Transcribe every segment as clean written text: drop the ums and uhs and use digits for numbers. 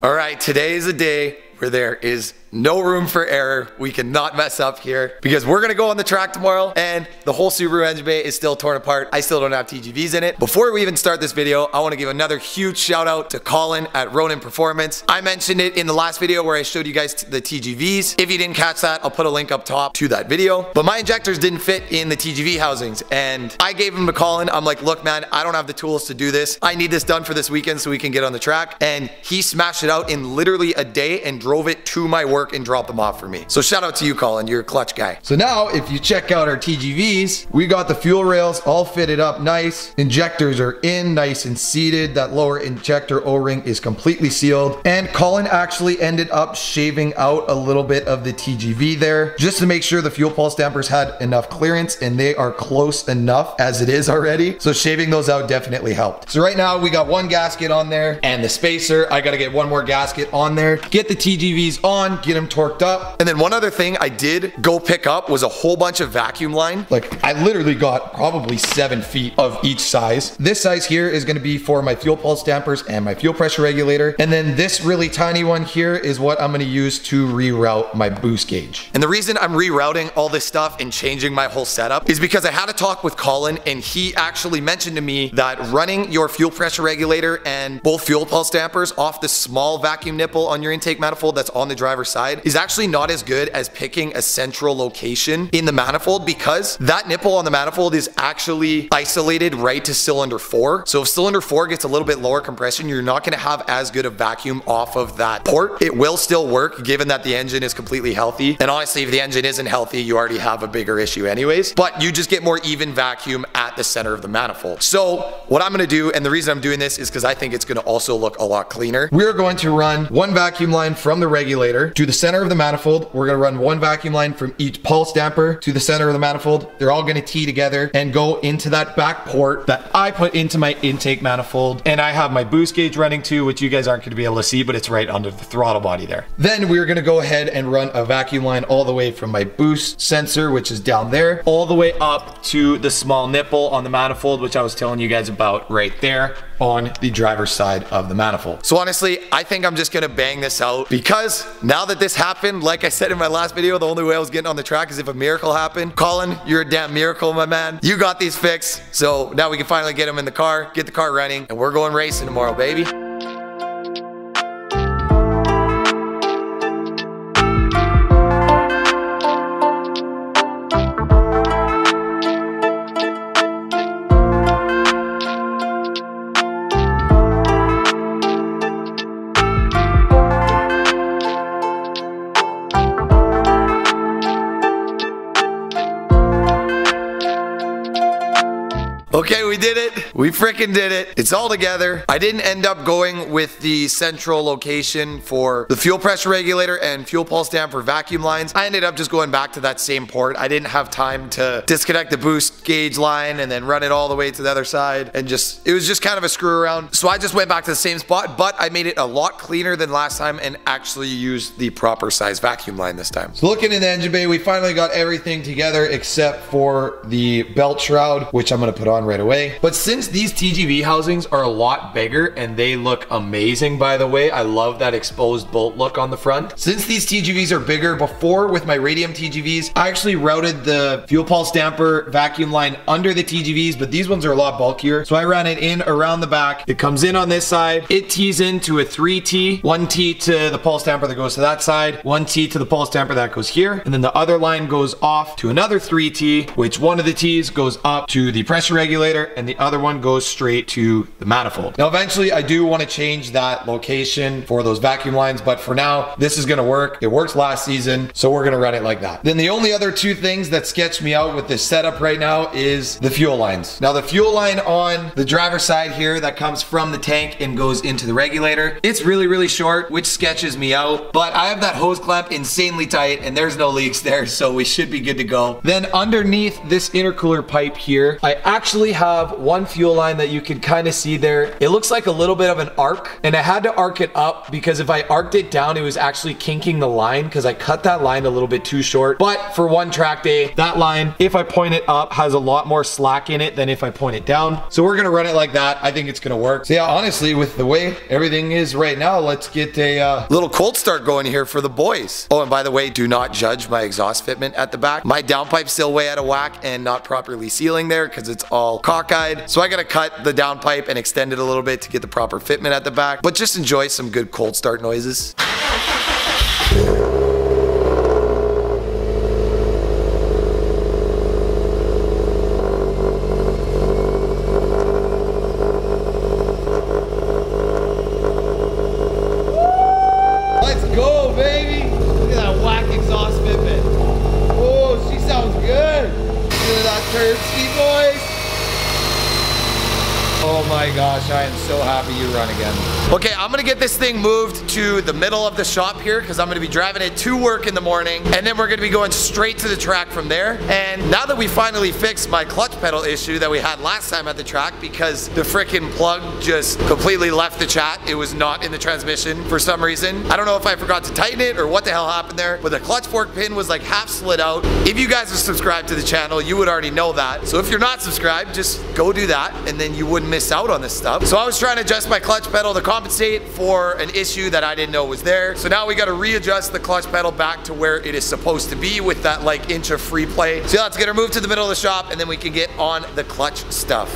All right, today is a day where there is no room for error. We cannot mess up here because we're gonna go on the track tomorrow and the whole Subaru engine bay is still torn apart. I still don't have TGVs in it. Before we even start this video, I wanna give another huge shout out to Colin at Ronin Performance. I mentioned it in the last video where I showed you guys the TGVs. If you didn't catch that, I'll put a link up top to that video. But my injectors didn't fit in the TGV housings and I gave them to Colin. I'm like, look man, I don't have the tools to do this. I need this done for this weekend so we can get on the track. And he smashed it out in literally a day and drove it to my work and dropped them off for me. So shout out to you, Colin. You're a clutch guy. So now if you check out our TGVs, we got the fuel rails all fitted up nice. Injectors are in nice and seated. That lower injector O-ring is completely sealed. And Colin actually ended up shaving out a little bit of the TGV there just to make sure the fuel pulse dampers had enough clearance, and they are close enough as it is already. So shaving those out definitely helped. So right now we got one gasket on there and the spacer. I got to get one more gasket on there. Get the TGVs on, get them torqued up. And then one other thing I did go pick up was a whole bunch of vacuum line. Like I literally got probably 7 feet of each size. This size here is going to be for my fuel pulse dampers and my fuel pressure regulator. And then this really tiny one here is what I'm going to use to reroute my boost gauge. And the reason I'm rerouting all this stuff and changing my whole setup is because I had a talk with Colin and he actually mentioned to me that running your fuel pressure regulator and both fuel pulse dampers off the small vacuum nipple on your intake manifold that's on the driver's side is actually not as good as picking a central location in the manifold, because that nipple on the manifold is actually isolated right to cylinder 4. So if cylinder 4 gets a little bit lower compression, you're not going to have as good a vacuum off of that port. It will still work given that the engine is completely healthy. And honestly, if the engine isn't healthy, you already have a bigger issue anyways, but you just get more even vacuum at the center of the manifold. So what I'm going to do, and the reason I'm doing this is because I think it's going to also look a lot cleaner. We're going to run one vacuum line from the regulator to the center of the manifold. We're going to run one vacuum line from each pulse damper to the center of the manifold. They're all going to tee together and go into that back port that I put into my intake manifold. And I have my boost gauge running too, which you guys aren't going to be able to see, but it's right under the throttle body there. Then we're going to go ahead and run a vacuum line all the way from my boost sensor, which is down there, all the way up to the small nipple on the manifold, which I was telling you guys about right there on the driver's side of the manifold. So honestly, I think I'm just gonna bang this out because now that this happened, like I said in my last video, the only way I was getting on the track is if a miracle happened. Colin, you're a damn miracle, my man. You got these fixed. So now we can finally get them in the car, get the car running, and we're going racing tomorrow, baby. Okay, we did it. We freaking did it. It's all together. I didn't end up going with the central location for the fuel pressure regulator and fuel pulse damper vacuum lines. I ended up just going back to that same port. I didn't have time to disconnect the boost gauge line and then run it all the way to the other side, and it was just kind of a screw around. So I just went back to the same spot, but I made it a lot cleaner than last time and actually used the proper size vacuum line this time. So looking in the engine bay, we finally got everything together except for the belt shroud, which I'm gonna put on right away. But since these TGV housings are a lot bigger and they look amazing, by the way, I love that exposed bolt look on the front. Since these TGVs are bigger, before with my Radium TGVs, I actually routed the fuel pulse damper vacuum line under the TGVs, but these ones are a lot bulkier. So I ran it in around the back. It comes in on this side. It tees into a 3T, 1T to the pulse damper that goes to that side, 1T to the pulse damper that goes here, and then the other line goes off to another 3T, which one of the T's goes up to the pressure regulator and the other one goes straight to the manifold. Now eventually I do want to change that location for those vacuum lines, but for now this is going to work. It worked last season, so we're going to run it like that. Then the only other two things that sketch me out with this setup right now is the fuel lines. Now the fuel line on the driver's side here that comes from the tank and goes into the regulator, it's really short, which sketches me out, but I have that hose clamp insanely tight and there's no leaks there, so we should be good to go. Then underneath this intercooler pipe here, I actually have one fuel fuel line that you can kind of see there. It looks like a little bit of an arc, and I had to arc it up because if I arced it down, it was actually kinking the line because I cut that line a little bit too short. But for one track day, that line, if I point it up, has a lot more slack in it than if I point it down. So we're gonna run it like that. I think it's gonna work. So yeah, honestly, with the way everything is right now, let's get a little cold start going here for the boys. Oh, and by the way, do not judge my exhaust fitment at the back. My downpipe's still way out of whack and not properly sealing there because it's all cockeyed. So I gotta cut the downpipe and extend it a little bit to get the proper fitment at the back. But just enjoy some good cold start noises. Oh my gosh, I am so happy you run again. Okay, I'm gonna get this thing moved to the middle of the shop here because I'm gonna be driving it to work in the morning, and then we're gonna be going straight to the track from there. And now that we finally fixed my clutch pedal issue that we had last time at the track because the freaking plug just completely left the chat. It was not in the transmission for some reason. I don't know if I forgot to tighten it or what the hell happened there, but the clutch fork pin was like half slid out. If you guys are subscribed to the channel, you would already know that. So if you're not subscribed, just go do that and then you wouldn't miss out on this stuff. So I was trying to adjust my clutch pedal to compensate for an issue that I didn't know was there. So now we got to readjust the clutch pedal back to where it is supposed to be with that like inch of free play. So let's get her moved to the middle of the shop and then we can get on the clutch stuff.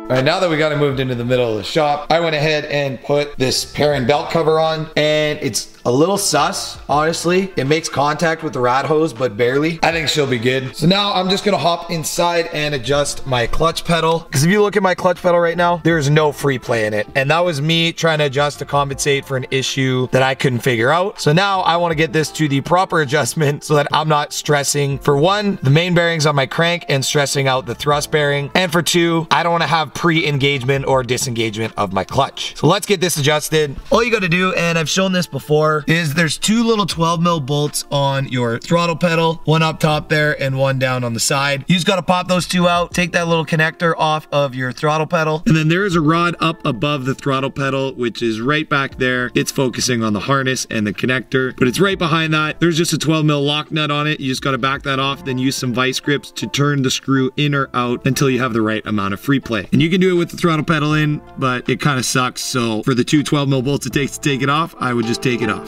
Alright, now that we got it moved into the middle of the shop, I went ahead and put this parent belt cover on, and it's a little sus, honestly. It makes contact with the rat hose, but barely. I think she'll be good. So now I'm just gonna hop inside and adjust my clutch pedal. Because if you look at my clutch pedal right now, there's no free play in it. And that was me trying to adjust to compensate for an issue that I couldn't figure out. So now I wanna get this to the proper adjustment so that I'm not stressing, for one, the main bearings on my crank and stressing out the thrust bearing. And for two, I don't wanna have pre-engagement or disengagement of my clutch. So let's get this adjusted. All you gotta do, and I've shown this before, is there's two little 12mm bolts on your throttle pedal, one up top there and one down on the side. You just gotta pop those two out, take that little connector off of your throttle pedal, and then there is a rod up above the throttle pedal, which is right back there. It's focusing on the harness and the connector, but it's right behind that. There's just a 12mm lock nut on it. You just gotta back that off, then use some vice grips to turn the screw in or out until you have the right amount of free play. And you can do it with the throttle pedal in, but it kind of sucks. So for the two 12mm bolts it takes to take it off, I would just take it off.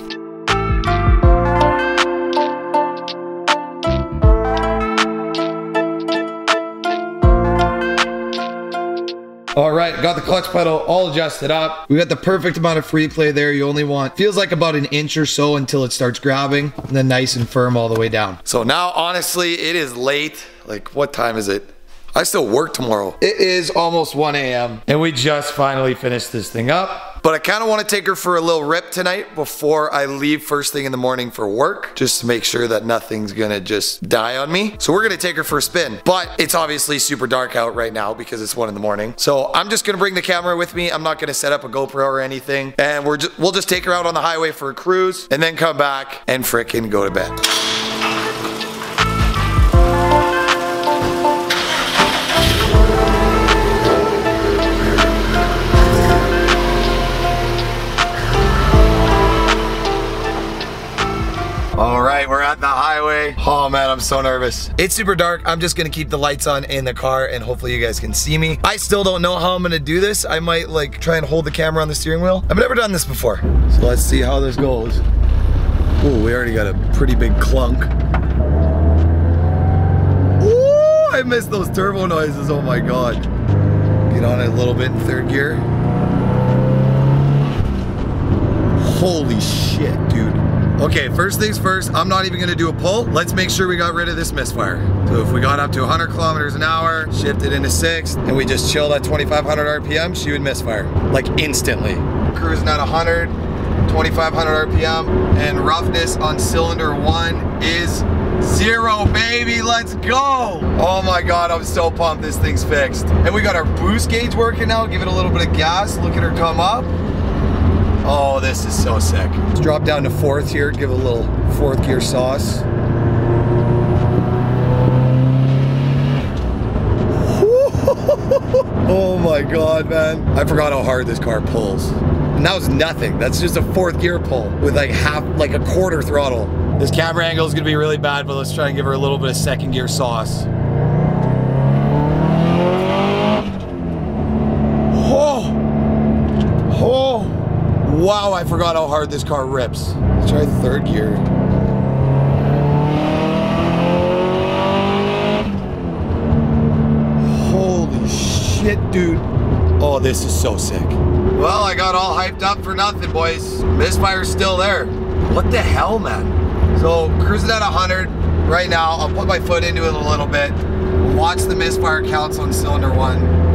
All right, got the clutch pedal all adjusted up. We got the perfect amount of free play there. You only want, feels like about an inch or so until it starts grabbing, and then nice and firm all the way down. So now, honestly, it is late. Like, what time is it? I still work tomorrow. It is almost 1 a.m. and we just finally finished this thing up. But I kind of want to take her for a little rip tonight before I leave first thing in the morning for work, just to make sure that nothing's gonna just die on me. So we're gonna take her for a spin, but it's obviously super dark out right now because it's 1 in the morning. So I'm just gonna bring the camera with me. I'm not gonna set up a GoPro or anything, and we'll just take her out on the highway for a cruise and then come back and frickin' go to bed. All right, we're at the highway. Oh man, I'm so nervous. It's super dark. I'm just gonna keep the lights on in the car and hopefully you guys can see me. I still don't know how I'm gonna do this. I might like try and hold the camera on the steering wheel. I've never done this before. So let's see how this goes. Ooh, we already got a pretty big clunk. Ooh, I missed those turbo noises, oh my God. Get on it a little bit in third gear. Holy shit, dude. Okay, first things first, I'm not even gonna do a pull. Let's make sure we got rid of this misfire. So if we got up to 100 kilometers an hour, shifted into 6th, and we just chilled at 2,500 RPM, she would misfire, like instantly. Cruising at 100, 2,500 RPM, and roughness on cylinder 1 is 0, baby, let's go. Oh my God, I'm so pumped this thing's fixed. And we got our boost gauge working now, give it a little bit of gas, look at her come up. Oh, this is so sick. Let's drop down to 4th here, give it a little 4th gear sauce. Oh my God, man. I forgot how hard this car pulls. And that was nothing. That's just a 4th gear pull with like a quarter throttle. This camera angle is gonna be really bad, but let's try and give her a little bit of 2nd gear sauce. Oh, oh. Wow, I forgot how hard this car rips. Let's try 3rd gear. Holy shit, dude. Oh, this is so sick. Well, I got all hyped up for nothing, boys. Misfire's still there. What the hell, man? So, cruising at 100 right now. I'll put my foot into it a little bit. Watch the misfire counts on cylinder 1.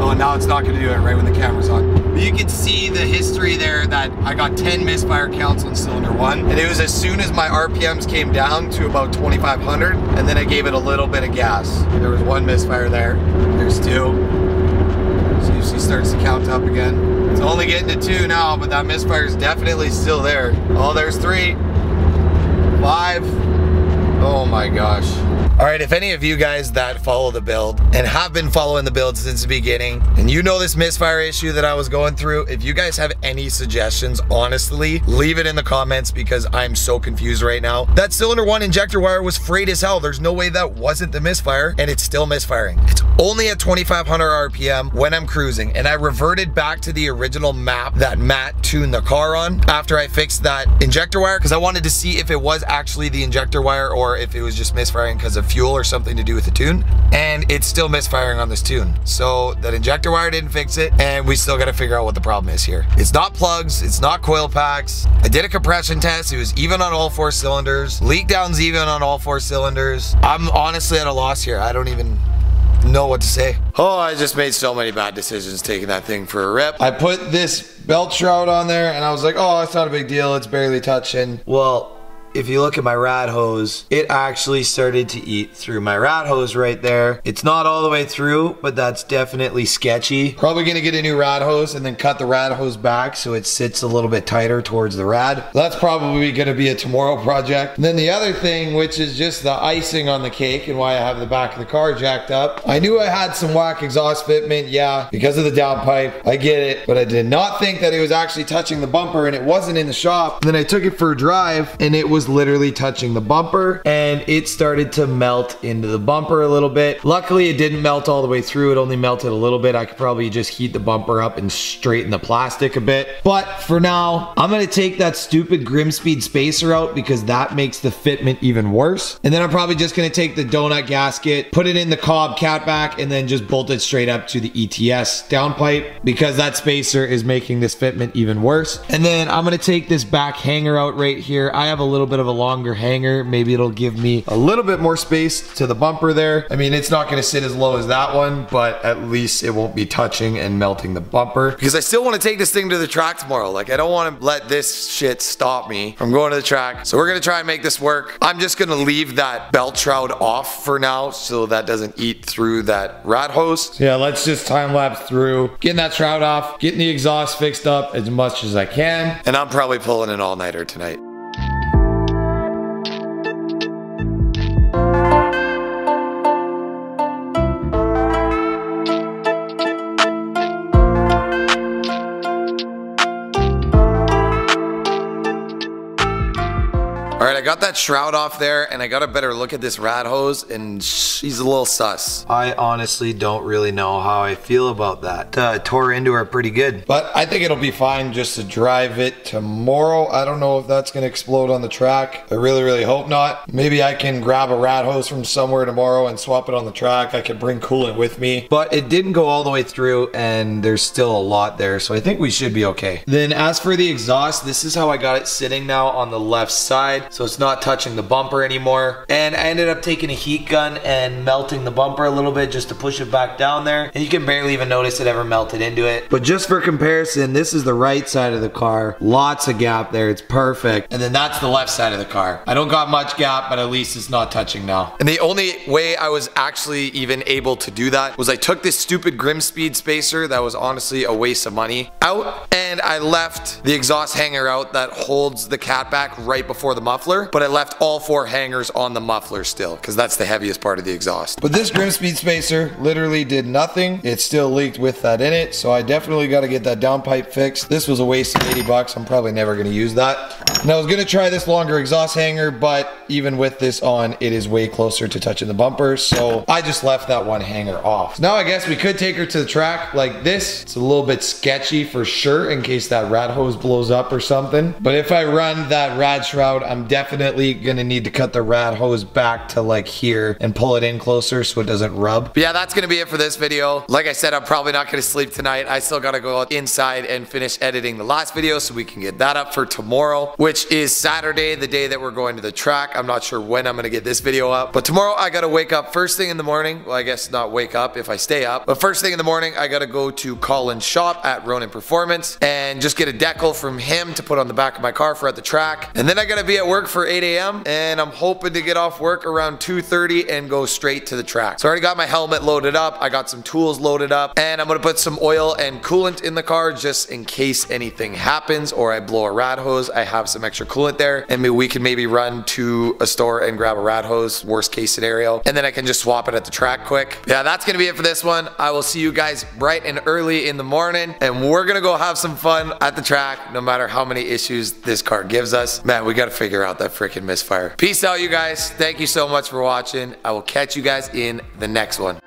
Oh, now it's not gonna do it right when the camera's on. But you can see the history there that I got 10 misfire counts on cylinder 1. And it was as soon as my RPMs came down to about 2,500, and then I gave it a little bit of gas. There was 1 misfire there. There's 2. See if she starts to count up again. It's only getting to 2 now, but that misfire is definitely still there. Oh, there's 3. 5. Oh my gosh. All right, if any of you guys that follow the build and have been following the build since the beginning, and you know this misfire issue that I was going through, if you guys have any suggestions, honestly, leave it in the comments because I'm so confused right now. That cylinder 1 injector wire was frayed as hell. There's no way that wasn't the misfire, and it's still misfiring. It's only at 2,500 RPM when I'm cruising, and I reverted back to the original map that Matt tuned the car on after I fixed that injector wire because I wanted to see if it was actually the injector wire or if it was just misfiring because of fuel or something to do with the tune, and it's still misfiring on this tune. So that injector wire didn't fix it, and we still got to figure out what the problem is here. It's not plugs, it's not coil packs. I did a compression test, it was even on all 4 cylinders. Leak down's even on all 4 cylinders. I'm honestly at a loss here. I don't even know what to say. Oh, I just made so many bad decisions taking that thing for a rip. I put this belt shroud on there and I was like, oh, it's not a big deal, it's barely touching. Well, if you look at my rad hose, it actually started to eat through my rad hose right there. It's not all the way through, but that's definitely sketchy. Probably gonna get a new rad hose and then cut the rad hose back so it sits a little bit tighter towards the rad. That's probably gonna be a tomorrow project. And then the other thing, which is just the icing on the cake and why I have the back of the car jacked up. I knew I had some whack exhaust fitment, yeah, because of the downpipe. I get it, but I did not think that it was actually touching the bumper, and it wasn't in the shop. And then I took it for a drive and it was literally touching the bumper, and it started to melt into the bumper a little bit. Luckily it didn't melt all the way through, it only melted a little bit. I could probably just heat the bumper up and straighten the plastic a bit, but for now I'm gonna take that stupid Grimspeed spacer out because that makes the fitment even worse. And then I'm probably just gonna take the donut gasket, put it in the Cobb catback, and then just bolt it straight up to the ETS downpipe because that spacer is making this fitment even worse. And then I'm gonna take this back hanger out right here. I have a little bit of a longer hanger. Maybe it'll give me a little bit more space to the bumper there. I mean, it's not gonna sit as low as that one, but at least it won't be touching and melting the bumper because I still want to take this thing to the track tomorrow. Like, I don't want to let this shit stop me from going to the track. So we're gonna try and make this work. I'm just gonna leave that belt shroud off for now so that doesn't eat through that rad hose. So yeah, let's just time lapse through getting that shroud off, getting the exhaust fixed up as much as I can. And I'm probably pulling an all-nighter tonight. All right, I got that shroud off there, and I got a better look at this rad hose, and she's a little sus. I honestly don't really know how I feel about that. Tore into her pretty good. But I think it'll be fine just to drive it tomorrow. I don't know if that's gonna explode on the track. I really hope not. Maybe I can grab a rad hose from somewhere tomorrow and swap it on the track. I could bring coolant with me. But it didn't go all the way through, and there's still a lot there, so I think we should be okay. Then as for the exhaust, this is how I got it sitting now on the left side, so it's not touching the bumper anymore. And I ended up taking a heat gun and melting the bumper a little bit just to push it back down there, and you can barely even notice it ever melted into it. But just for comparison, this is the right side of the car. Lots of gap there, it's perfect. And then that's the left side of the car. I don't got much gap, but at least it's not touching now. And the only way I was actually even able to do that was I took this stupid Grimspeed spacer that was honestly a waste of money out, and I left the exhaust hanger out that holds the cat back right before the muffler, but I left all 4 hangers on the muffler still, because that's the heaviest part of the exhaust. But this Grimspeed spacer literally did nothing. It still leaked with that in it, so I definitely got to get that downpipe fixed. This was a waste of 80 bucks. I'm probably never going to use that. And I was going to try this longer exhaust hanger, but even with this on, it is way closer to touching the bumper, so I just left that one hanger off. So now I guess we could take her to the track like this. It's a little bit sketchy for sure in case that rad hose blows up or something. But if I run that rad shroud, I'm definitely gonna need to cut the rad hose back to like here and pull it in closer so it doesn't rub. But yeah, that's gonna be it for this video. Like I said, I'm probably not gonna sleep tonight. I still gotta go inside and finish editing the last video so we can get that up for tomorrow, which is Saturday, the day that we're going to the track. I'm not sure when I'm gonna get this video up, but tomorrow I gotta wake up first thing in the morning. Well, I guess not wake up if I stay up, but first thing in the morning I gotta go to Colin's shop at Ronin Performance and just get a decal from him to put on the back of my car for at the track. And then I gotta be at work for 8 a.m. and I'm hoping to get off work around 2:30 and go straight to the track. So I already got my helmet loaded up, I got some tools loaded up, and I'm gonna put some oil and coolant in the car just in case anything happens or I blow a rad hose. I have some extra coolant there, and we can maybe run to a store and grab a rad hose, worst case scenario, and then I can just swap it at the track quick. Yeah, that's gonna be it for this one. I will see you guys bright and early in the morning, and we're gonna go have some fun at the track no matter how many issues this car gives us. Man, we gotta figure out that freaking misfire. Peace out, you guys. Thank you so much for watching. I will catch you guys in the next one.